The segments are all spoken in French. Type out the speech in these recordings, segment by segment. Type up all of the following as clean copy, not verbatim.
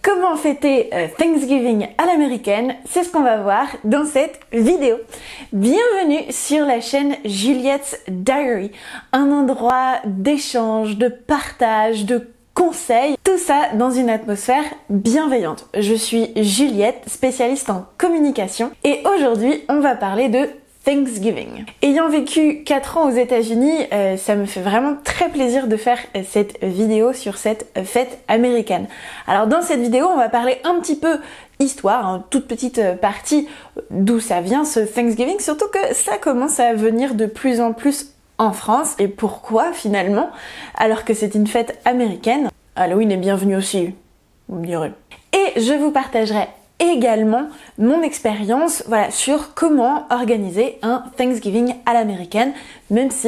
comment fêter Thanksgiving à l'américaine, c'est ce qu'on va voir dans cette vidéo. Bienvenue sur la chaîne Juliette's Diary, un endroit d'échange, de partage, de conseils, tout ça dans une atmosphère bienveillante. Je suis Juliette, spécialiste en communication, et aujourd'hui on va parler de Thanksgiving. Ayant vécu 4 ans aux États-Unis, ça me fait vraiment très plaisir de faire cette vidéo sur cette fête américaine. Alors dans cette vidéo, on va parler un petit peu histoire, une toute petite partie d'où ça vient ce Thanksgiving, surtout que ça commence à venir de plus en plus en France. Et pourquoi finalement, alors que c'est une fête américaine? Halloween est bienvenu aussi, vous me direz. Et je vous partagerai également mon expérience sur comment organiser un Thanksgiving à l'américaine, même si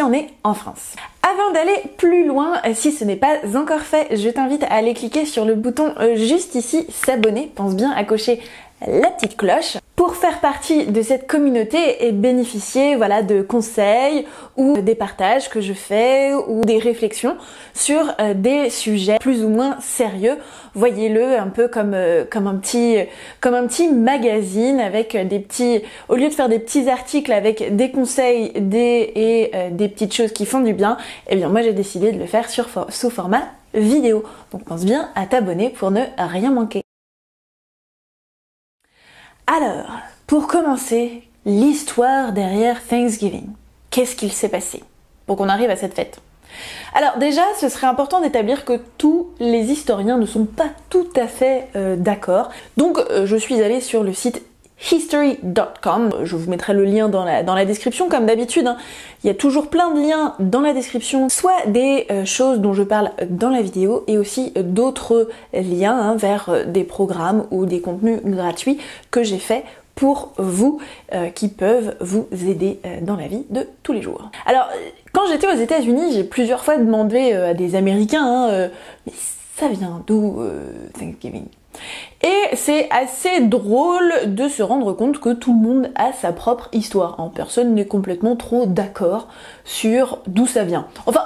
on est en France. Avant d'aller plus loin, si ce n'est pas encore fait, je t'invite à aller cliquer sur le bouton juste ici, s'abonner, pense bien à cocher la petite cloche pour faire partie de cette communauté et bénéficier de conseils ou des partages que je fais ou des réflexions sur des sujets plus ou moins sérieux. Voyez-le un peu comme un petit magazine avec des petits, au lieu de faire des petits articles avec des conseils et des petites choses qui font du bien, eh bien moi j'ai décidé de le faire sous format vidéo. Donc pense bien à t'abonner pour ne rien manquer. Alors, pour commencer, l'histoire derrière Thanksgiving. Qu'est-ce qu'il s'est passé pour qu'on arrive à cette fête? Alors déjà, ce serait important d'établir que tous les historiens ne sont pas tout à fait d'accord. Donc je suis allée sur le site history.com, je vous mettrai le lien dans la description comme d'habitude, hein. Il y a toujours plein de liens dans la description, soit des choses dont je parle dans la vidéo et aussi d'autres liens vers des programmes ou des contenus gratuits que j'ai fait pour vous qui peuvent vous aider dans la vie de tous les jours. Alors quand j'étais aux États-Unis, j'ai plusieurs fois demandé à des Américains mais ça vient d'où Thanksgiving? Et c'est assez drôle de se rendre compte que tout le monde a sa propre histoire. Personne n'est complètement trop d'accord sur d'où ça vient. Enfin,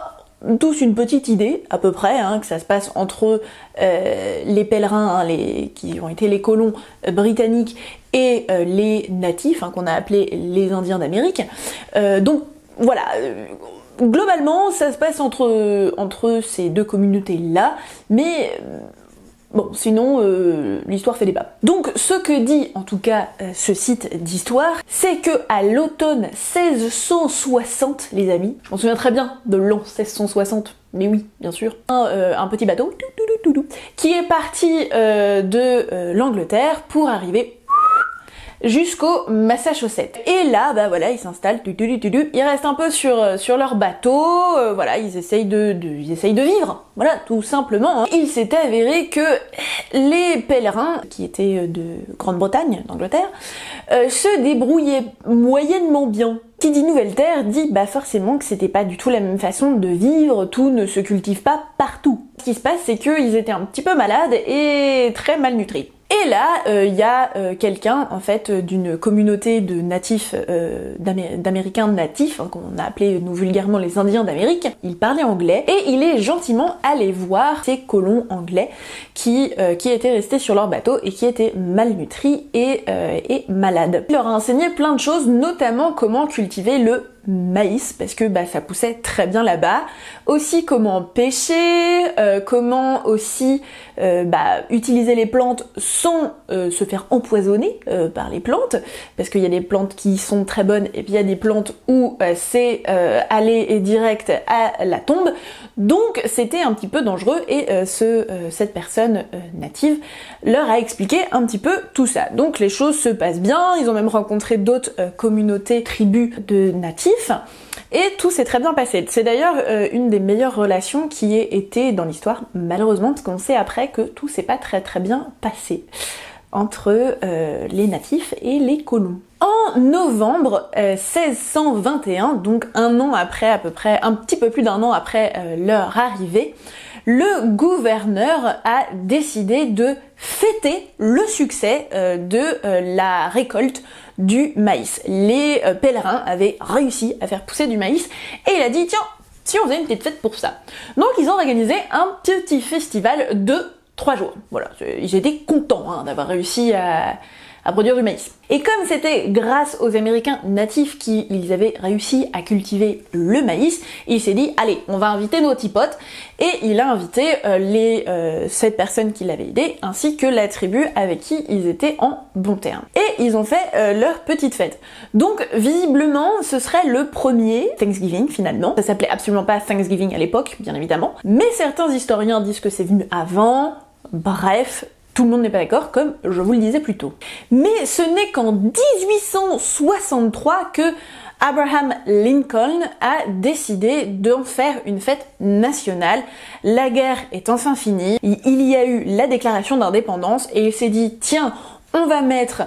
tous une petite idée à peu près, que ça se passe entre les pèlerins, qui ont été les colons britanniques, et les natifs, qu'on a appelés les Indiens d'Amérique. Donc voilà. Globalement, ça se passe entre ces deux communautés-là, mais bon, sinon, l'histoire fait débat. Donc, ce que dit, en tout cas, ce site d'histoire, c'est que à l'automne 1660, les amis, je m'en souviens très bien de l'an 1660, mais oui, bien sûr, un petit bateau, qui est parti de l'Angleterre pour arriver jusqu'au Massachusetts. Et là, ils s'installent, ils restent un peu sur leur bateau, ils essayent de vivre, tout simplement. Il s'était avéré que les pèlerins, qui étaient de Grande-Bretagne, d'Angleterre, se débrouillaient moyennement bien. Qui dit nouvelle terre dit forcément que c'était pas du tout la même façon de vivre, tout ne se cultive pas partout. Ce qui se passe, c'est qu'ils étaient un petit peu malades et très malnutris. Et là, il y a quelqu'un, en fait, d'une communauté de natifs, d'Américains natifs, qu'on a appelé, nous vulgairement, les Indiens d'Amérique. Il parlait anglais, et il est gentiment allé voir ces colons anglais qui étaient restés sur leur bateau et qui étaient malnutris et malades. Il leur a enseigné plein de choses, notamment comment cultiver le maïs, parce que ça poussait très bien là-bas. Aussi comment pêcher, comment aussi utiliser les plantes sans se faire empoisonner par les plantes, parce qu'il y a des plantes qui sont très bonnes et puis il y a des plantes où c'est aller et direct à la tombe. Donc c'était un petit peu dangereux et cette personne native leur a expliqué un petit peu tout ça. Donc les choses se passent bien, ils ont même rencontré d'autres communautés, tribus de natifs, et tout s'est très bien passé. C'est d'ailleurs une des meilleures relations qui ait été dans l'histoire, malheureusement, parce qu'on sait après que tout s'est pas très très bien passé entre les natifs et les colons. En novembre 1621, donc un an après à peu près, un petit peu plus d'un an après leur arrivée, le gouverneur a décidé de fêter le succès de la récolte du maïs. Les pèlerins avaient réussi à faire pousser du maïs et il a dit tiens, si on faisait une petite fête pour ça. Donc ils ont organisé un petit festival de 3 jours. Voilà, ils étaient contents hein, d'avoir réussi à produire du maïs. Et comme c'était grâce aux Américains natifs qu'ils avaient réussi à cultiver le maïs, il s'est dit allez, on va inviter nos petits potes, et il a invité les 7 personnes qui l'avaient aidé, ainsi que la tribu avec qui ils étaient en bon terme. Et ils ont fait leur petite fête. Donc visiblement, ce serait le premier Thanksgiving finalement. Ça s'appelait absolument pas Thanksgiving à l'époque, bien évidemment, mais certains historiens disent que c'est venu avant. Bref, tout le monde n'est pas d'accord, comme je vous le disais plus tôt. Mais ce n'est qu'en 1863 que Abraham Lincoln a décidé d'en faire une fête nationale. La guerre est enfin finie, il y a eu la déclaration d'indépendance et il s'est dit tiens, on va mettre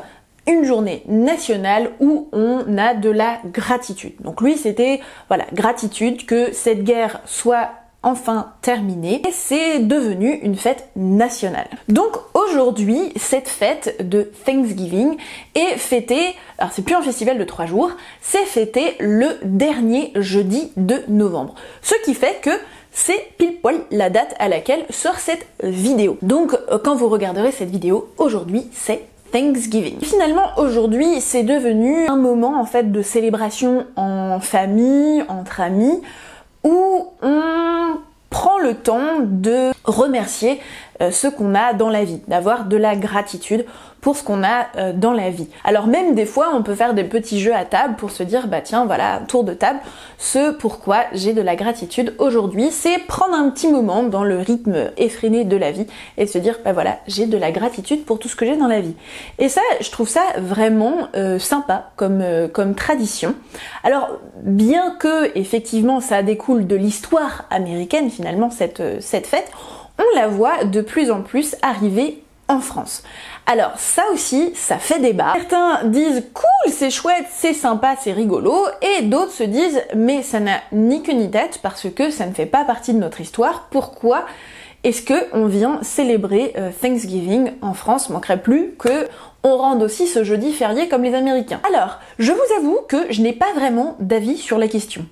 une journée nationale où on a de la gratitude. Donc lui c'était voilà, gratitude que cette guerre soit enfin terminée, et c'est devenu une fête nationale. Donc aujourd'hui, cette fête de Thanksgiving est fêtée, alors c'est plus un festival de 3 jours, c'est fêté le dernier jeudi de novembre. Ce qui fait que c'est pile poil la date à laquelle sort cette vidéo. Donc quand vous regarderez cette vidéo, aujourd'hui c'est Thanksgiving. Finalement, aujourd'hui, c'est devenu un moment en fait de célébration en famille, entre amis, où on prend le temps de remercier ce qu'on a dans la vie, d'avoir de la gratitude pour ce qu'on a dans la vie. Alors même des fois, on peut faire des petits jeux à table pour se dire, bah tiens, voilà, tour de table, ce pourquoi j'ai de la gratitude aujourd'hui, c'est prendre un petit moment dans le rythme effréné de la vie et se dire, bah voilà, j'ai de la gratitude pour tout ce que j'ai dans la vie. Et ça, je trouve ça vraiment sympa comme tradition. Alors, bien que, effectivement, ça découle de l'histoire américaine, finalement, cette fête, on la voit de plus en plus arriver en France. Alors ça aussi, ça fait débat. Certains disent cool, c'est chouette, c'est sympa, c'est rigolo, et d'autres se disent mais ça n'a ni queue ni tête parce que ça ne fait pas partie de notre histoire. Pourquoi est-ce que on vient célébrer Thanksgiving en France? Manquerait plus que on rende aussi ce jeudi férié comme les Américains. Alors, je vous avoue que je n'ai pas vraiment d'avis sur la question.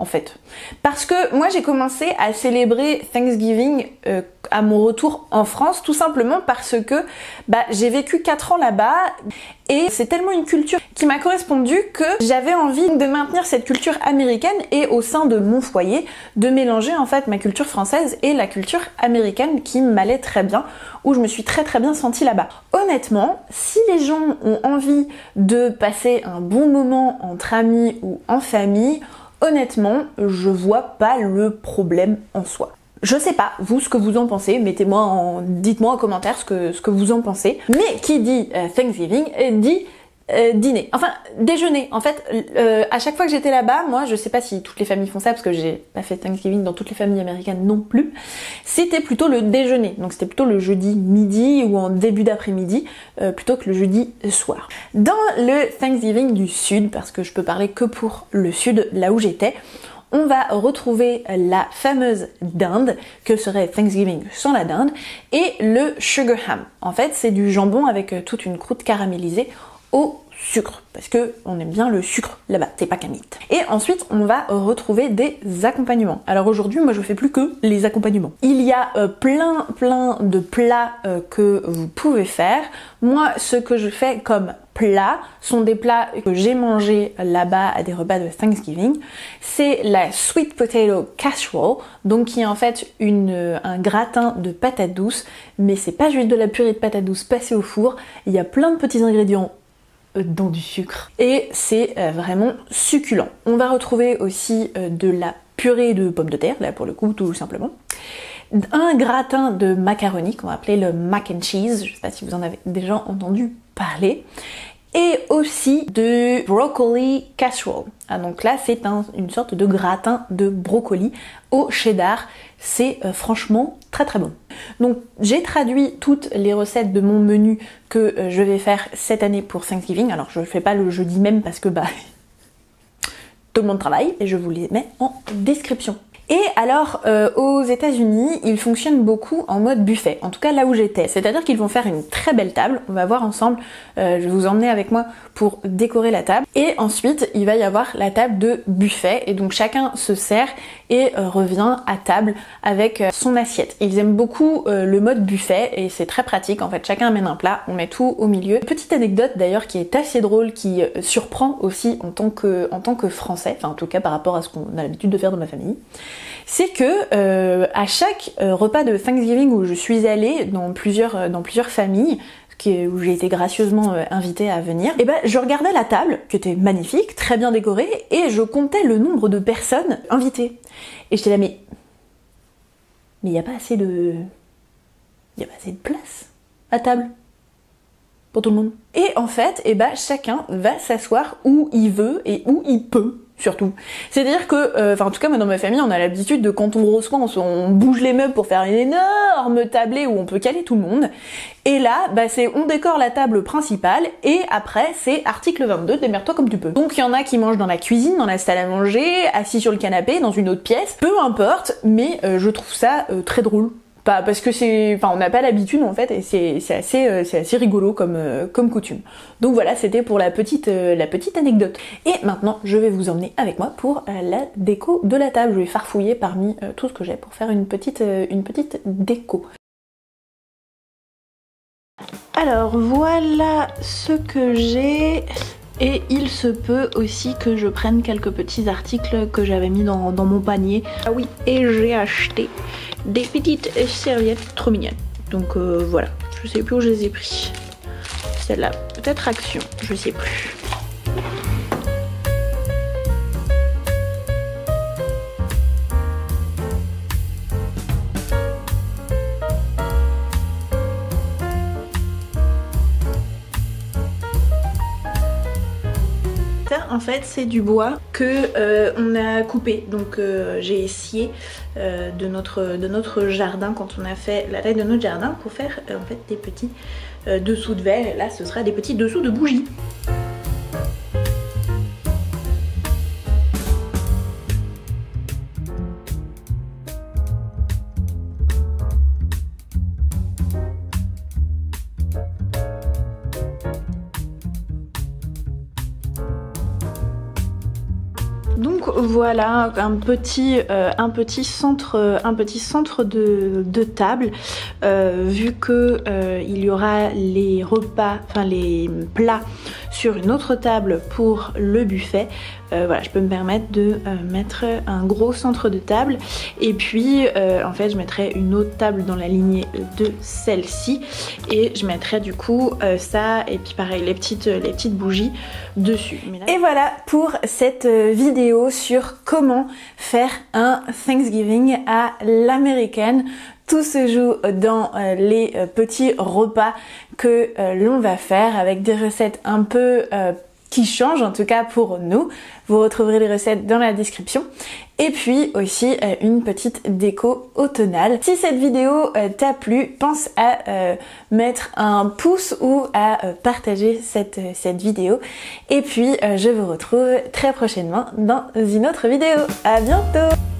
En fait. Parce que moi j'ai commencé à célébrer Thanksgiving à mon retour en France, tout simplement parce que j'ai vécu 4 ans là-bas et c'est tellement une culture qui m'a correspondu que j'avais envie de maintenir cette culture américaine et au sein de mon foyer de mélanger en fait ma culture française et la culture américaine qui m'allait très bien, où je me suis très bien sentie là-bas. Honnêtement, si les gens ont envie de passer un bon moment entre amis ou en famille, honnêtement, je vois pas le problème en soi. Je sais pas, vous, ce que vous en pensez, dites-moi en commentaire ce que vous en pensez. Mais qui dit Thanksgiving dit dîner, enfin déjeuner. En fait, à chaque fois que j'étais là-bas, moi je sais pas si toutes les familles font ça parce que j'ai pas fait Thanksgiving dans toutes les familles américaines non plus, c'était plutôt le déjeuner, donc c'était plutôt le jeudi midi ou en début d'après-midi plutôt que le jeudi soir. Dans le Thanksgiving du Sud, parce que je peux parler que pour le Sud, là où j'étais, on va retrouver la fameuse dinde, que serait Thanksgiving sans la dinde, et le sugar ham. En fait, c'est du jambon avec toute une croûte caramélisée au sucre, parce que on aime bien le sucre là-bas, c'est pas qu'un mythe. Et ensuite, on va retrouver des accompagnements. Alors aujourd'hui, moi je fais plus que les accompagnements. Il y a plein de plats que vous pouvez faire. Moi, ce que je fais comme plats sont des plats que j'ai mangés là-bas à des repas de Thanksgiving. C'est la sweet potato casserole, donc qui est en fait un gratin de patates douces, mais c'est pas juste de la purée de patates douces passée au four. Il y a plein de petits ingrédients dans du sucre et c'est vraiment succulent. On va retrouver aussi de la purée de pommes de terre, là pour le coup tout simplement. Un gratin de macaroni qu'on va appeler le mac and cheese, je sais pas si vous en avez déjà entendu parler. Et aussi de broccoli casserole. Ah, donc là c'est une sorte de gratin de brocoli au cheddar. C'est franchement très bon. Donc j'ai traduit toutes les recettes de mon menu que je vais faire cette année pour Thanksgiving. Alors je le fais pas le jeudi même parce que tout le monde travaille et je vous les mets en description. Et alors aux États-Unis, ils fonctionnent beaucoup en mode buffet, en tout cas là où j'étais. C'est-à-dire qu'ils vont faire une très belle table, on va voir ensemble, je vais vous emmener avec moi pour décorer la table. Et ensuite, il va y avoir la table de buffet, et donc chacun se sert et revient à table avec son assiette. Ils aiment beaucoup le mode buffet et c'est très pratique, en fait chacun amène un plat, on met tout au milieu. Petite anecdote d'ailleurs qui est assez drôle, qui surprend aussi en tant que Français, enfin en tout cas par rapport à ce qu'on a l'habitude de faire dans ma famille, c'est que à chaque repas de Thanksgiving où je suis allée dans plusieurs familles, où j'ai été gracieusement invitée à venir, et ben je regardais la table, qui était magnifique, très bien décorée, et je comptais le nombre de personnes invitées. Et j'étais là, mais il n'y a pas assez de place à table pour tout le monde. Et en fait, eh ben, chacun va s'asseoir où il veut et où il peut, surtout. C'est-à-dire que, en tout cas, moi, dans ma famille, on a l'habitude de, quand on reçoit, on bouge les meubles pour faire une énorme tablée où on peut caler tout le monde. Et là, bah, on décore la table principale et après, c'est article 22, démerde-toi comme tu peux. Donc, il y en a qui mangent dans la cuisine, dans la salle à manger, assis sur le canapé, dans une autre pièce. Peu importe, mais je trouve ça très drôle. Pas parce que on n'a pas l'habitude en fait, et c'est assez rigolo comme coutume. Donc voilà, c'était pour la petite anecdote. Et maintenant, je vais vous emmener avec moi pour la déco de la table. Je vais farfouiller parmi tout ce que j'ai pour faire une petite déco. Alors voilà ce que j'ai. Et il se peut aussi que je prenne quelques petits articles que j'avais mis dans mon panier. Ah oui, et j'ai acheté des petites serviettes trop mignonnes. Donc voilà, je sais plus où je les ai pris. Celle-là, peut-être Action, je sais plus. En fait, c'est du bois que on a coupé, donc j'ai scié de notre jardin quand on a fait la taille de notre jardin pour faire en fait des petits dessous de verre. Et là, ce sera des petits dessous de bougies. Donc voilà un petit centre de table, vu que il y aura les repas, enfin les plats sur une autre table pour le buffet. Voilà, je peux me permettre de mettre un gros centre de table, et puis en fait je mettrai une autre table dans la lignée de celle-ci, et je mettrai du coup ça, et puis pareil les petites bougies dessus. Et voilà pour cette vidéo sur comment faire un Thanksgiving à l'américaine. Tout se joue dans les petits repas que l'on va faire, avec des recettes un peu qui changent, en tout cas pour nous. Vous retrouverez les recettes dans la description. Et puis aussi une petite déco automnale. Si cette vidéo t'a plu, pense à mettre un pouce ou à partager cette vidéo. Et puis je vous retrouve très prochainement dans une autre vidéo. À bientôt!